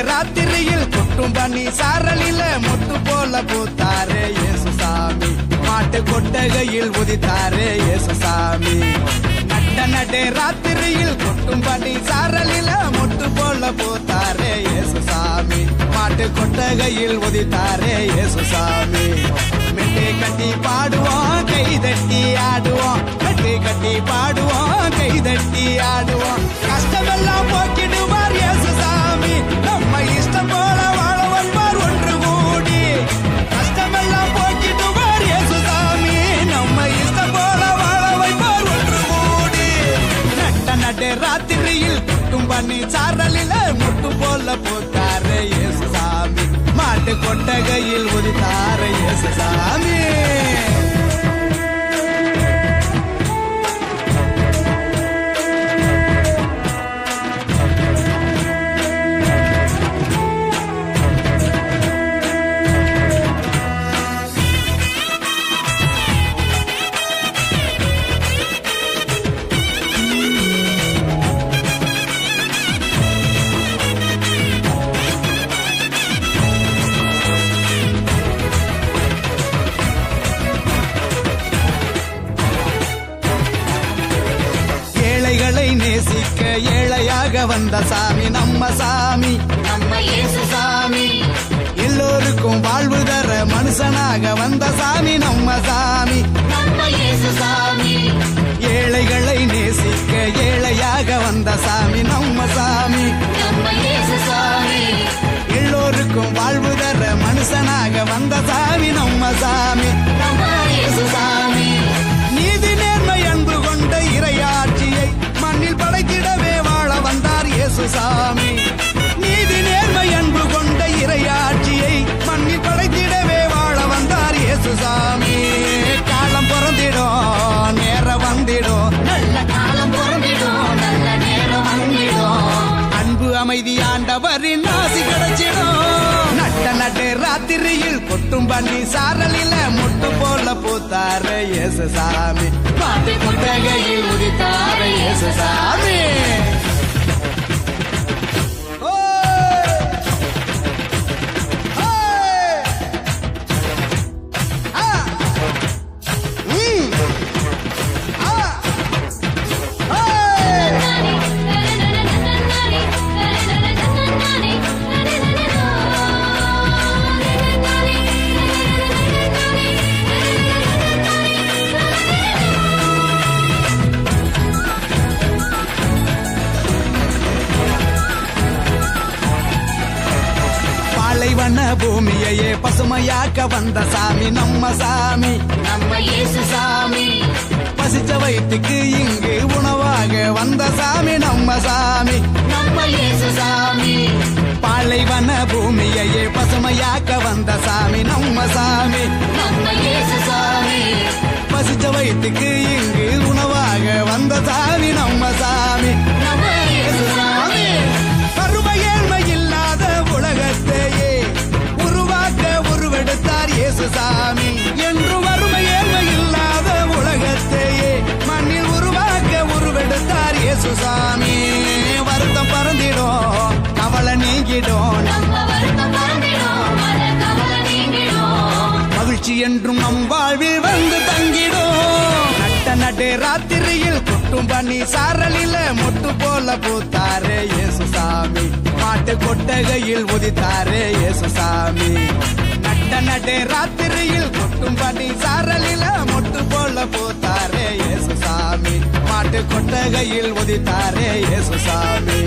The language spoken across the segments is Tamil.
ராத்திரியில் கொட்டும் பனி சாரலில முட்டு போல பூத்தாரே இயேசுசாமி. மாட்டு கொட்டகையில் உதித்தாரே இயேசுசாமி. நட்ட ராத்திரியில் கொட்டும் பனி சாரலில முட்டு போல பூத்தாரே இயேசுசாமி. மாட்டு கொட்டகையில் உதித்தாரே இயேசுசாமி. மெட்டை கட்டி பாடுவோம் கைதட்டி ஆடுவோம். மெட்டை கட்டி பாடுவோம் கைதட்டி ஆடுவோம். கஷ்டமெல்லாம் போக்கிடுவார் இயேசுசாமி. நம்ம இஷ்டம் போல வாழ வைப்பார் ஒன்று கூடி. கஷ்டமெல்லாம் போக்கிடுவார் இயேசுசாமி. நம்ம இஷ்டம் போல வாழ வைப்பார் ஒன்று கூடி. நட்ட ராத்திரியில் கொட்டும் பனி சாரலில முட்டு போல போத்தாரே இயேசுசாமி. மாட்டு கொட்டகையில் உதித்தாரே இயேசுசாமி. நேசிக்க ஏழையாக வந்த சாமி நம்ம சாமி. நம்ம இயேசுசாமி. எல்லோருக்கும் வாழ்வு தர மனுஷனாக வந்த சாமி நம்ம சாமி. நம்ம இயேசுசாமி. ஏழைகளை நேசிக்க ஏழையாக வந்த சாமி நம்ம சாமி. நம்ம இயேசுசாமி. எல்லோருக்கும் வாழ்வு தர மனுஷனாக வந்த சாமி நம்ம சாமி. நம்ம இயேசுசாமி. நீதி நேர்மை அன்பு கொண்ட இறையாட்சியை மண்ணில் படைத்திடவே வாழ வந்தார் இயேசுசாமி. நீதி நேர்மை அன்பு கொண்ட இறையாட்சியை மண்ணில் படைத்திடவே வாழ வந்தார் இயேசுசாமி. காலம் பிறந்திடும் நேரம் வந்திடும். நல்ல காலம் பிறந்திடும் நல்ல நேரம் வந்திடும். அன்பு அமைதி ஆண்டவரின் ஆசி கிடைச்சிடும். நட்ட ராத்திரியில் கொட்டும் பனி சாரலில முட்டு போல பூத்தாரே இயேசுசாமி. மாட்டு கொட்டகையில் உதித்தாரே இயேசுசாமி. பாலைவன பூமியையே பசுமையாக்க வந்த சாமி நம்ம சாமி. நம்ம இயேசுசாமி. பசிச்ச வயிற்றுக்கு இங்கு உணவாக வந்த சாமி நம்ம சாமி. நம்ம இயேசுசாமி. பாலைவன பூமியையே பசுமையாக்க வந்த சாமி நம்ம சாமி. நம்ம இயேசுசாமி. பசிச்ச வயிற்றுக்கு இங்கு உணவாக வந்த சாமி நம்ம சாமி. நம்ம இயேசுசாமி. வறுமை ஏழ்மை இல்லாத உலகத்தையே உருவாக்க உருவெடுத்தார் இயேசுசாமி. என்று வறுமை ஏழ்மை இல்லாத உலகத்தையே மண்ணில் உருவாக்க உருவெடுத்தார் இயேசுசாமி. வருத்தம் பறந்திடும் கவலை நீங்கிடும். நம்ம வருத்தம் பறந்திடும் மன கவலை நீங்கிடும். மகிழ்ச்சி என்றும் நம் வாழ்வில் வந்து தங்கிடும். நட்ட ராத்திரியில் கொட்டும் பனி சாரலில முட்டு போல பூத்தாரே இயேசுசாமி. மாட்டு கொட்டகையில் உதித்தாரே இயேசுசாமி. நட்ட ராத்திரியில் கொட்டும் பனி சாரலில முட்டு போல பூத்தாரே இயேசுசாமி. மாட்டு கொட்டகையில் உதித்தாரே இயேசுசாமி.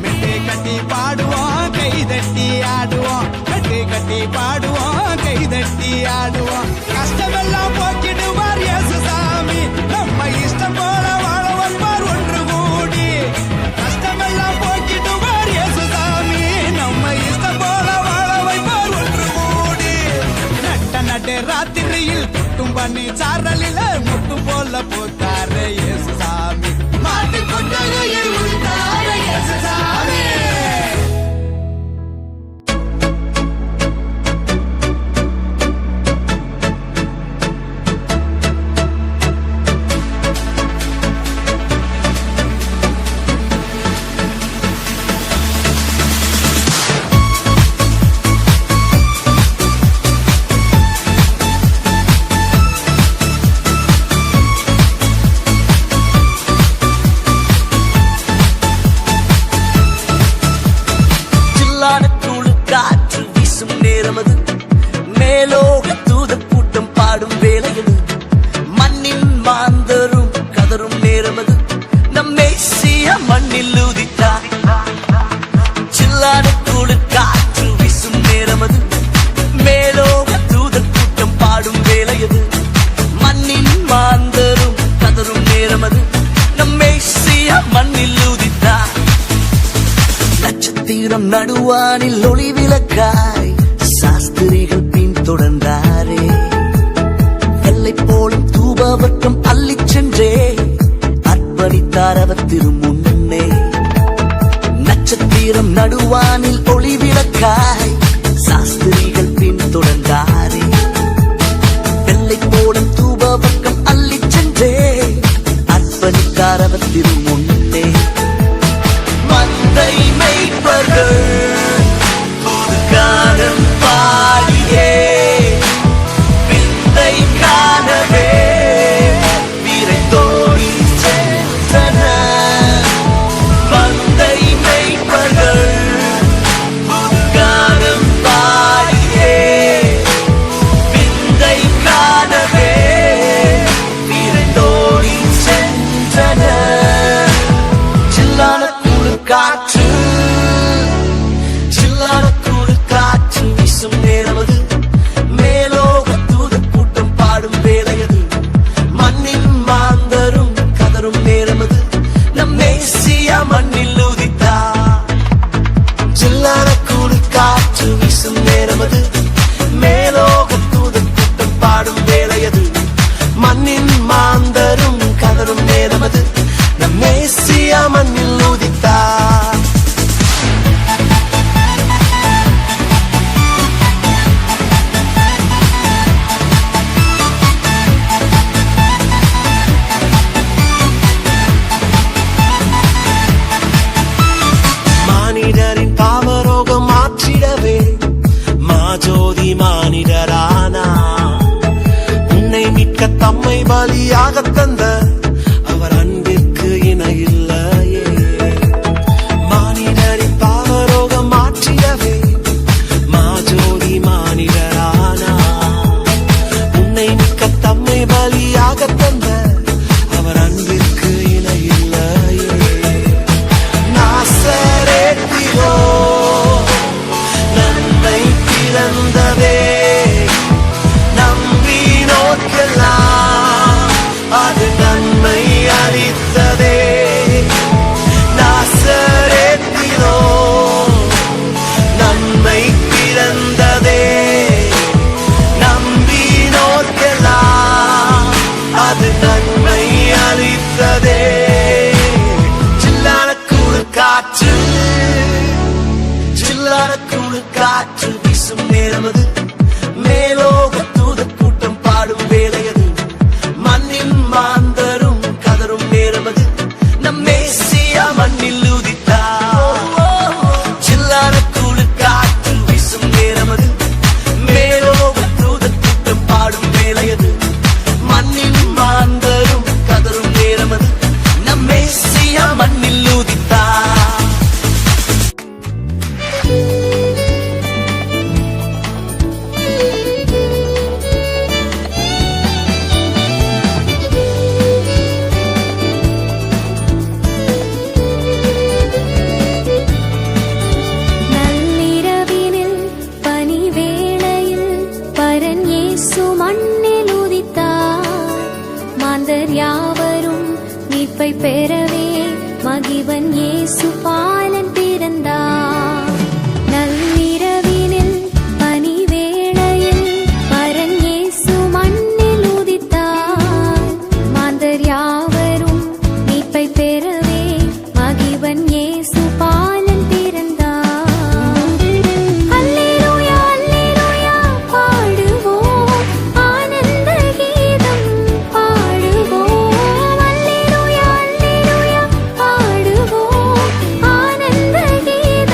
மெட்டை கட்டி பாடுவோம் கைதட்டி ஆடுவோம். மெட்டை கட்டி பாடுவோம் கைதட்டி ஆடுவோம். கஷ்டமெல்லாம் போக்கிடுவார் இயேசுசாமி. நம்ம இஷ்டம் போல வாழ வைப்பார் ஒன்று கூடி. கஷ்டமெல்லாம் போக்கிடுவார் இயேசுசாமி. நம்ம இஷ்டம் போல வாழ வைப்பார் ஒன்று கூடி. நட்ட ராத்திரியில் கொட்டும் பனி சாரலில முட்டு போல போத்தாரே இயேசுசாமி. மாட்டு கொட்டகையில் உதித்தாரே இயேசுசாமி. மேலோக தூதர் கூட்டம் பாடும் வேளையது, மண்ணின் மாந்தரும் கதரும் நேரமது, நம் மேசியா மண்ணில் ஊதித்தார். சில்லான குளிர் காற்று வீசும் நேரமது, மேலோக தூதர் கூட்டம் பாடும் வேளையது, மண்ணின் மாந்தரும் கதரும் நேரமது, நம் மேசியா மண்ணில் ஊதித்தார். நட்சத்திரம் நடுவானில் ஒளி விளக்காய் சாஸ்திரிகள் பின் தொடர்ந்தாரே, வெள்ளை போலும் தூபவர்க்கம் அள்ளிச் சென்றே அர்ப்பணித்தார் அவர் திருமுன்னே. நட்சத்திரம் நடுவானில் ஒளி விளக்காய் சாஸ்திரிகள் பின் தொடர்ந்தாரே, வெள்ளை போலும் தூபவர்க்கம் அள்ளிச் சென்றே அர்ப்பணித்தார் அவர் திருமுன்னே. மந்தை மேய்ப்பர்கள் புதுகானம் பாடியே விந்தை காணவே விரைந்தோடி சென்றனர். மந்தை மேய்ப்பர்கள் புதுகானம் பாடியே விந்தை காணவே விரைந்தோடி சென்றனர். சில்லான காற்று சில்லான குளிர் காற்று வீசும் நேரமது, மேலோக தூதர் கூட்டம் பாடும் வேளையது, மண்ணின் மாந்தரும் கதரும் நேரமது, நம் மேசியா மண்ணில் ஊதித்தார். சில்லான குளிர் காற்று வீசும் நேரமது, மேலோக தூதர் கூட்டம் பாடும் வேளையது, மண்ணின் மாந்தரும் கதரும் நேரமது, நம் மேசியா மண்ணில் ஊதித்தார். மானிடரின் பாவரோகம் மாற்றிடவே மாஜோதி மானிடரானா, உன்னை மீட்க தம்மை பலியாக தந்த அவர் அன்பிற்கு இணையில்லையே. மானிடரின் பாவரோகம் மாற்றிடவே மாஜோதி மானிடரானா, உன்னை மீட்க தம்மை பலியாக தந்த அவர் அன்பிற்கு இணையில்லையே. நாசரேத்திலோ நன்மை பிறந்ததே, நம்பினோர்க்கெல்லாம் அது நன்மை அளித்ததே. நாசரேத்திலோ நன்மை பிறந்ததே, நம்பினோர்க்கெல்லாம் அது நன்மை அளித்ததே. சில்லான குளிர் காற்று சில்லான குளிர் காற்று வீசும் நேரமது, மேலோக தூதர் கூட்டம் பாடும் வேளையது, மண்ணின் மாந்தரும் கதரும் நேரமது, நம் மேசியா மண்ணில் ஊதித்தார். சில்லான குளிர் காற்று வீசும் நேரமது, மேலோக தூதர் கூட்டம் பாடும் வேளையது, மண்ணின் மாந்தரும் கதரும் நேரமது, நம் மேசியா மண்ணில் ஊதித்தார். நள்ளிரவினில் பனிவேளையில் பரன் இயேசு மண்ணில் உதித்தார். மாந்தர் யாவரும் மீட்பை பெறவே மகிவன் இயேசு பாலன் பிறந்தார். நள்ளிரவினில் பனிவேளையில் பரன் இயேசு மண்ணில் உதித்தார். மாந்தர் யாவரும் மீட்பை பெறவே மகிவன் இயேசு பாலன் பிறந்தார். அல்லேலூயா அல்லேலூயா பாடுவோம், ஆனந்த கீதம் பாடுவோம். அல்லேலூயா அல்லேலூயா பாடுவோம், ஆனந்த கீதம்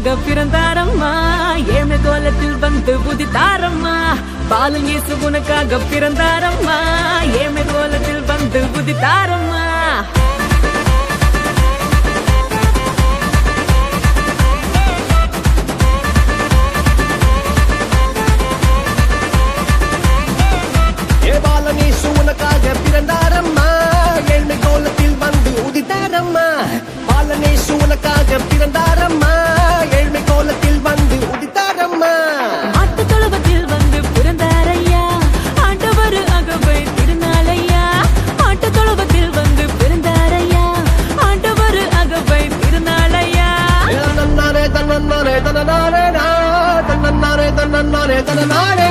உனக்காக பிறந்தாரம்மா ஏமை கோலத்தில் வந்து உதித்தாரம்மா பாலன் இயேசு உனக்காக பிறந்தாரம்மா ஏமை கோலத்தில் வந்து உதித்தாரம்மா பாலனேசு உனக்காக பிறந்தாரம்மா ஏழ்மை கோலத்தில் வந்து உதித்தாரம்மா பாலனேசு உனக்காக பிறந்தாரம்மா ஏழ்மை கோலத்தில் வந்து உதித்தாரம்மா ஆட்டு தொழுவத்தில் வந்து பிறந்தாரையா ஆண்டவர் அகவை திருநாளையா ஆட்டு தொழுவத்தில் வந்து பிறந்தாரையா ஆண்டவர் அகவை திருநாளையா தன்னாரே தன்னாரே தன்னாரே தன்னாரே தன்னாரே தன்னாரே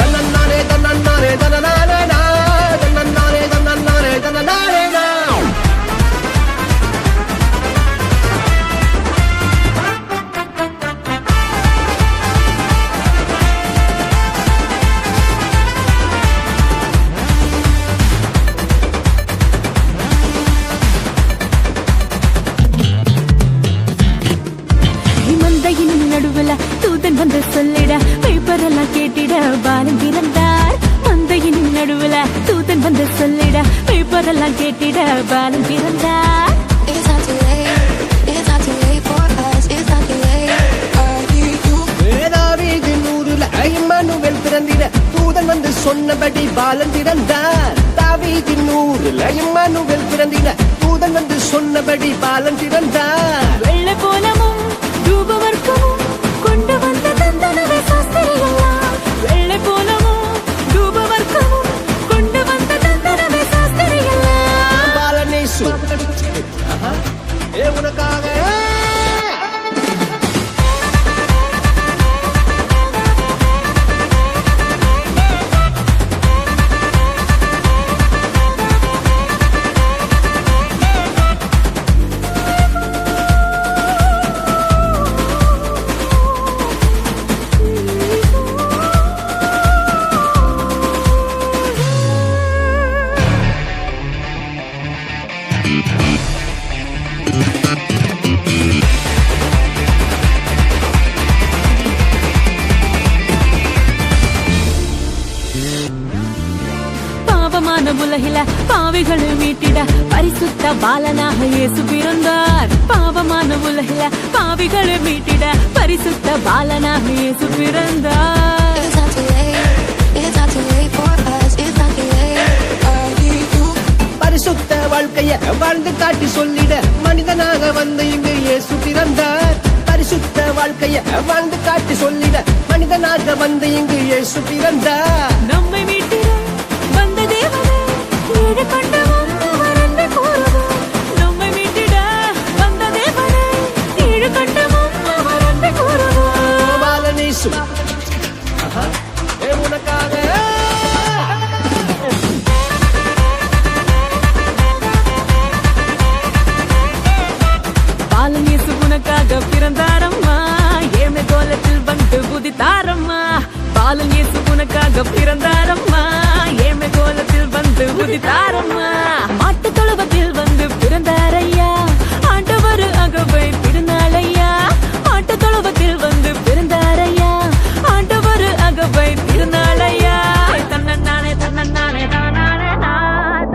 தன்னாரே தன்னாரே தன்னாரே தன்னாரே தன்னாரே தன்னாரே தன்னாரே மந்தையின் நடுவுல தூதன் வந்து சொல்லிட பேப்பரெல்லாம் கேட்டிட பாலன் பிறந்தார் மந்தையின் நடுவுல தூதன் வந்து சொல்லிட பேப்பரெல்லாம் கேட்டிட பாலன் பிறந்தார் It's not too late. It's not too late for us. It's not too late. I need you. தாவீதின் ஊருல இம்மானுவேல் பிறந்திட தூதன் வந்து சொன்னபடி பாலன் பிறந்தார் தாவீதின் ஊருல இம்மானுவேல் பிறந்திட தூதன் வந்து சொன்னபடி பாலன் பிறந்தார் வெள்ளை போலமும் ரூபவர்க்கமும் கொண்டு வந்த தந்தனவே சாஸ்திரியெல்லாம் வெள்ளை போலமும் ரூபவர்க்கமும் கொண்டு வந்த தந்தனவே சாஸ்திரியெல்லாம் பாலனேசு உனக்காக பாவமான உலகில பாவிகளை மீட்டிட பரிசுத்த பாலனாக இயேசு பிறந்தார் பாவமான உலகில பாவிகளை மீட்டிட பரிசுத்த பாலனாக இயேசு பிறந்தார் It's not too late. It's not too late for us. It's not too late. I need you. பரிசுத்த வாழ்க்கைய வாழ்ந்து காட்டி சொல்லிட மனிதனாக வந்து இங்கு இயேசு பிறந்தார் பரிசுத்த வாழ்க்கைய வாழ்ந்து காட்டி சொல்லிட மனிதனாக வந்து இங்கு இயேசு பிறந்தார் நம்மை மீட்டிட வந்த தேவனே ஏழு கொண்டு வந்தவர் என்று கூறுவோம் நம்மை மீட்டிட வந்த தேவனே ஏழு கொண்டு வந்தவர் என்று கூறுவோம் பாலனேசு உனக்காக பாலன் இயேசு உனக்காக பிறந்தாரம்மா ஏமை கோலத்தில் வந்து உதித்தாரம்மா பாலன் இயேசு உனக்காக பிறந்தாரம்மா ஏமை கோலத்தில் வந்து உதித்தாரம்மா மாட்டு தொழுவத்தில் வந்து பிறந்தாரையா ஆண்டவர் அகவை திருநாளையா மாட்டு தொழுவத்தில் வந்து பிறந்தாரையா ஆண்டவர் அகவை திருநாளையா தன்னே தன்னே தானே தன்னே தன்னே தன்னே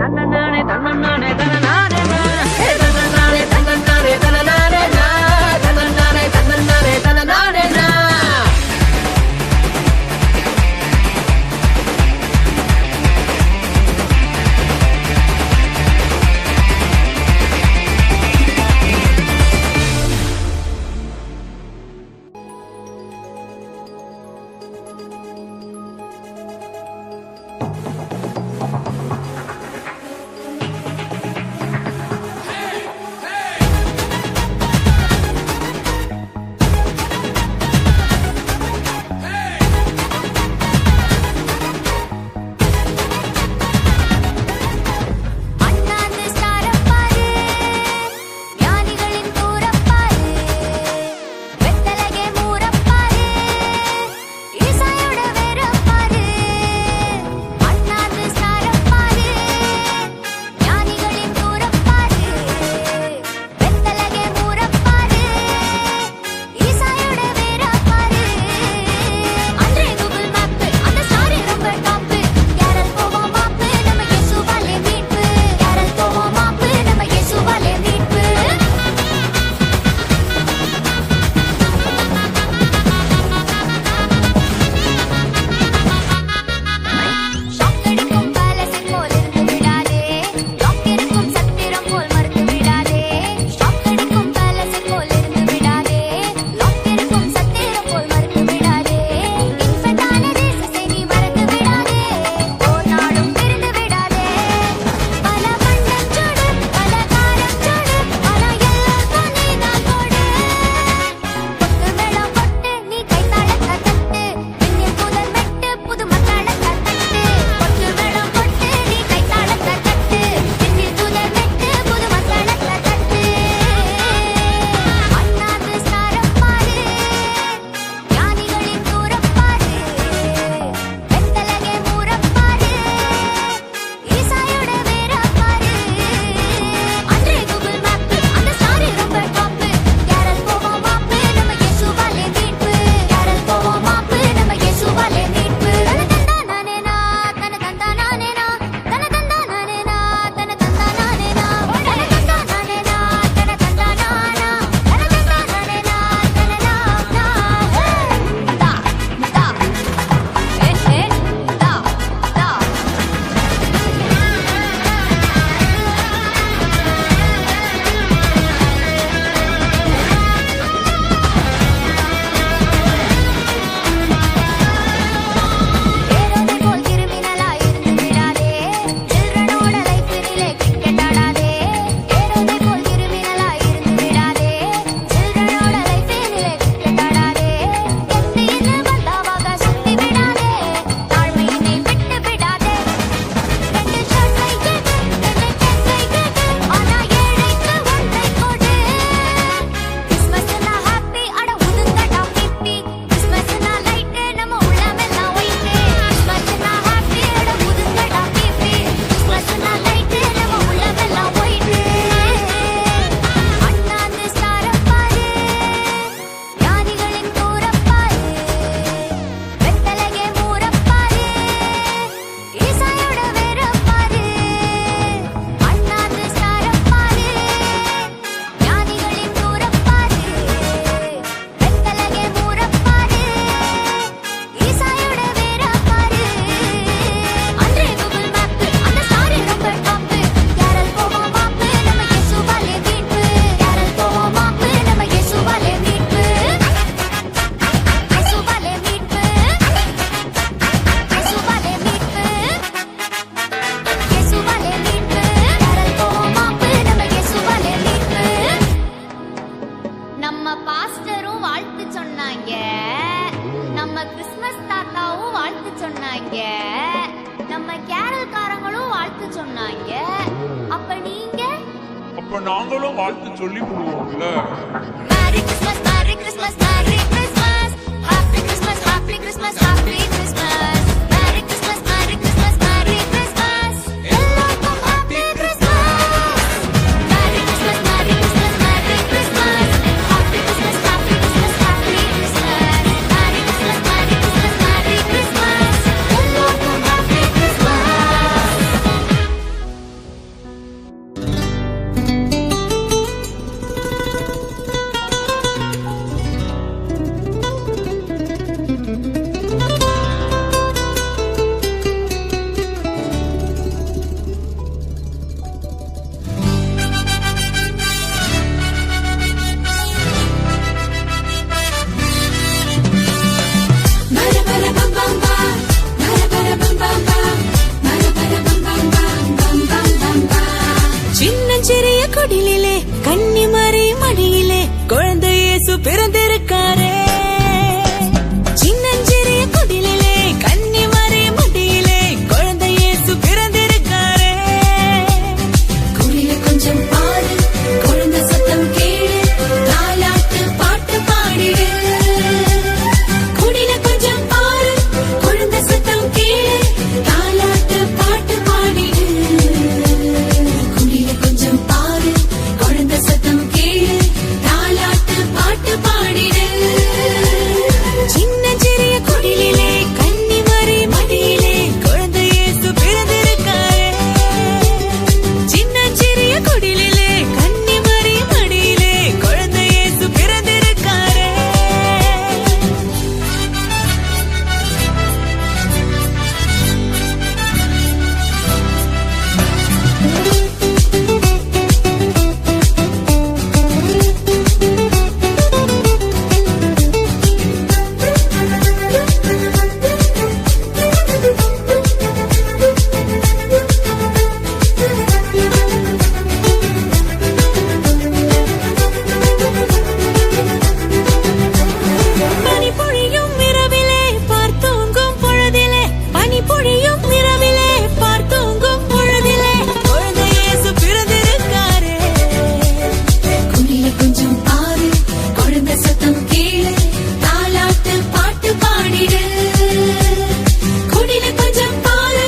நம்ம கேரல்காரங்களும் வாழ்த்து சொன்னாங்க. அப்ப நீங்க? அப்ப நாங்களும் வாழ்த்து சொல்லி விடுவோம்ல. Merry Christmas, merry Christmas, merry Christmas. Happy Christmas, happy Christmas, happy Christmas. Merry Christmas, merry Christmas, merry Christmas. எல்லாருக்கும் happy Christmas. Merry Christmas, merry Christmas, merry Christmas. Happy Christmas, happy Christmas, happy Christmas. Merry Christmas, merry Christmas, merry Christmas. எல்லாருக்கும் ஹாப்பி கிறிஸ்மஸ். சின்னஞ்சிறிய குடிலே கன்னிமரி மடியிலே குழந்தை இயேசு பிறந்திருக்காரே. சின்னஞ்சிறிய குடிலே கன்னிமரி மடியிலே குழந்தை இயேசு பிறந்திருக்காரே. குடில கொஞ்சம் பாரு, குழந்தை சத்தம் கேளு, தாலாட்டு பாட்டு பாடிடு. குடில கொஞ்சம் பாரு, குழந்தை சத்தம் கேளு, தாலாட்டு பாட்டு பாடிடு. குடில கொஞ்சம் பாரு, குழந்தை சத்தம் கேளு, தாலாட்டு பாட்டு பாடிடு. சின்னஞ்சிறிய குடிலே கன்னிமரி மடியிலே குழந்தை இயேசு பிறந்திருக்காரே. சின்னஞ்சிறிய குடிலே கன்னிமரி மடியிலே குழந்தை இயேசு பிறந்திருக்காரே. பனிப்பொழியும் இரவிலே பார்த்தூங்கும் பொழுதிலே, பனிப்பொழியும் இரவிலே பார்த்தூங்கும் பொழுதிலே குழந்தை இயேசு பிறந்திருக்காரே. குடில கொஞ்சம் பாரு, குழந்தை சத்தம் கேளு, தாலாட்டு பாட்டு பாடிடு. குடில கொஞ்சம் பாரு,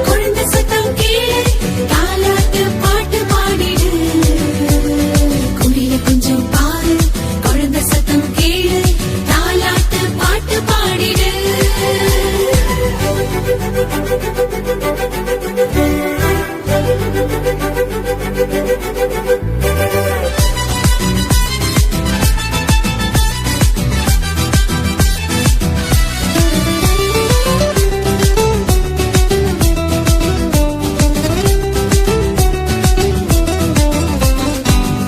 குழந்தை சத்தம் கேளு, தாலாட்டு பாட்டு பாடிடு. குடில கொஞ்சம் பாரு, குழந்தை சத்தம் கேளு, தாலாட்டு பாட்டு பாடிடு.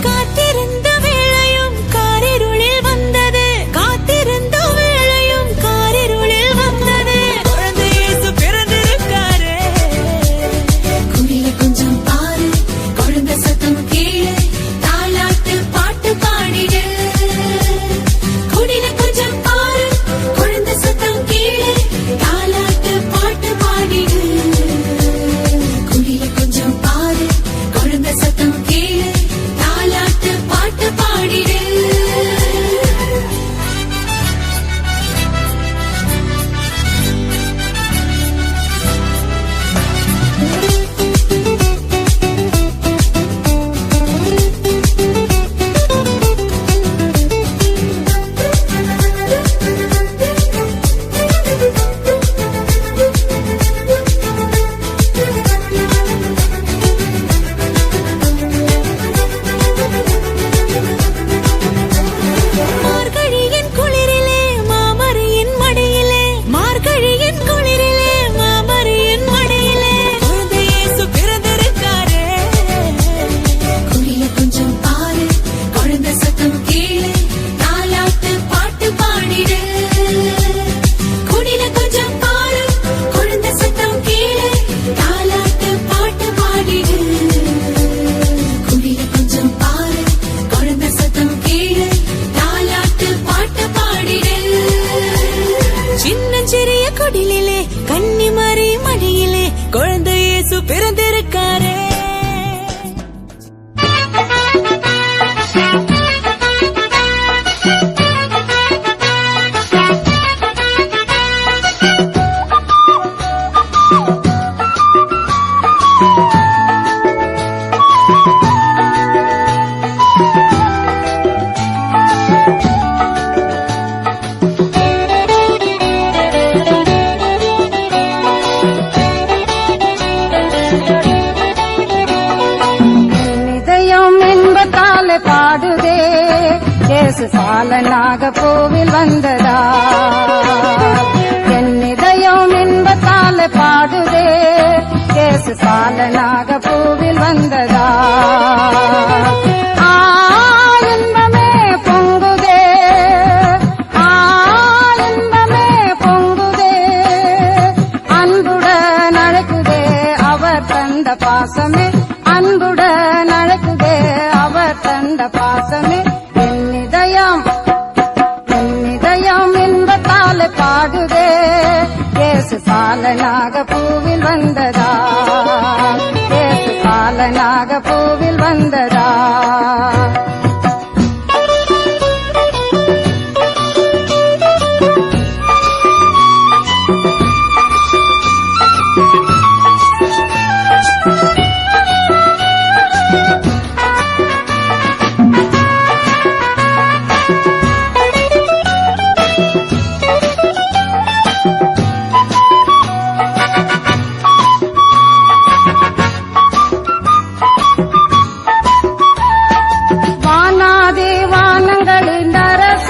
காத்திருந்த வேளையும் காரிருளில் வந்தது, காத்திருந்த வேளையும் காரிருளில் வந்தது. குழந்தை இயேசு பிறந்திருக்காரே. இயேசு பாலனாக பூவில் வந்ததா என் இதயம் இன்பத்தாலே பாடுதே இயேசு பாலனாக பூவில் வந்ததா இன்பமே பொங்குதே இன்பமே பொங்குதே அன்புடன் அழைக்குதே அவர் தந்த பாசமே அன்புடன் அழைக்குதே அவர் தந்த பாசமே என் இதயம் இன்பத்தாலே பாடுதே இயேசு பாலனாக பூவில் வந்ததா இயேசு பாலனாக பூவில் வந்ததா வானங்களின் அரச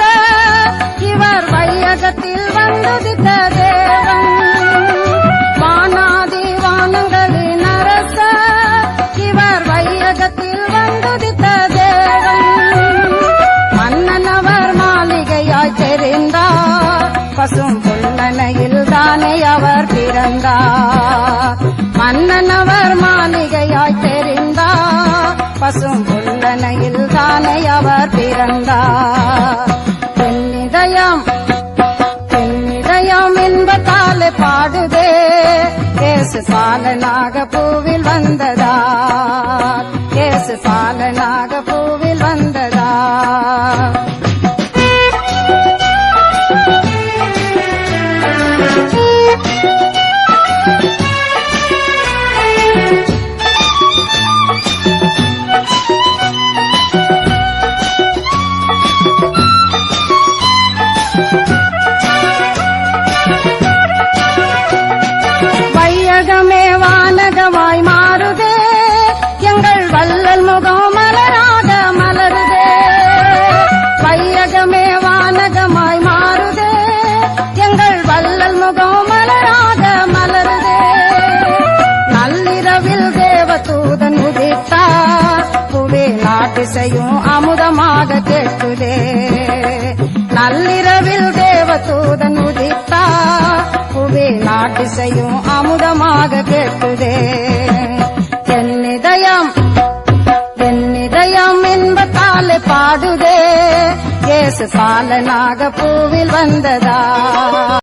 இவர் வையகத்தில் வந்துதித்த தேவன் வானாதி வானங்களின் அரச இவர் வையகத்தில் வந்துதித்த தேவன் மன்னனவர் மாளிகையாய் தெரிந்தார் பசும் புல்லனையில் தானே அவர் பிறந்தார் மன்னனவர் மாளிகையாய் தெரிந்தார் பசும் புல்லனையில் தானே அவர் பிறந்தார் என் இதயம் இன்பத்தாலே பாடுதே இயேசு பாலனாக பூவில் வந்ததா இயேசு பாலனாக பூவில் வந்ததா வையகமே வானகமாய் மாறுதே எங்கள் வள்ளல் முகம் மலராக மலருதே வையகமே வானகமாய் மாறுதே எங்கள் வள்ளல் முகம் மலராக மலருதே நள்ளிரவில் தேவதூதன் உதித்தார் புவே நாட்டிசையும் அமுதமாக கேட்குதே நள்ளிரவில் தேவதூதன் உதித்தார் புவே நாட்டிசையும் அமுதமாக கேட்குதே என் இதயம் இன்பத்தாலே பாடுதே இயேசு பாலனாக பூவில் வந்ததா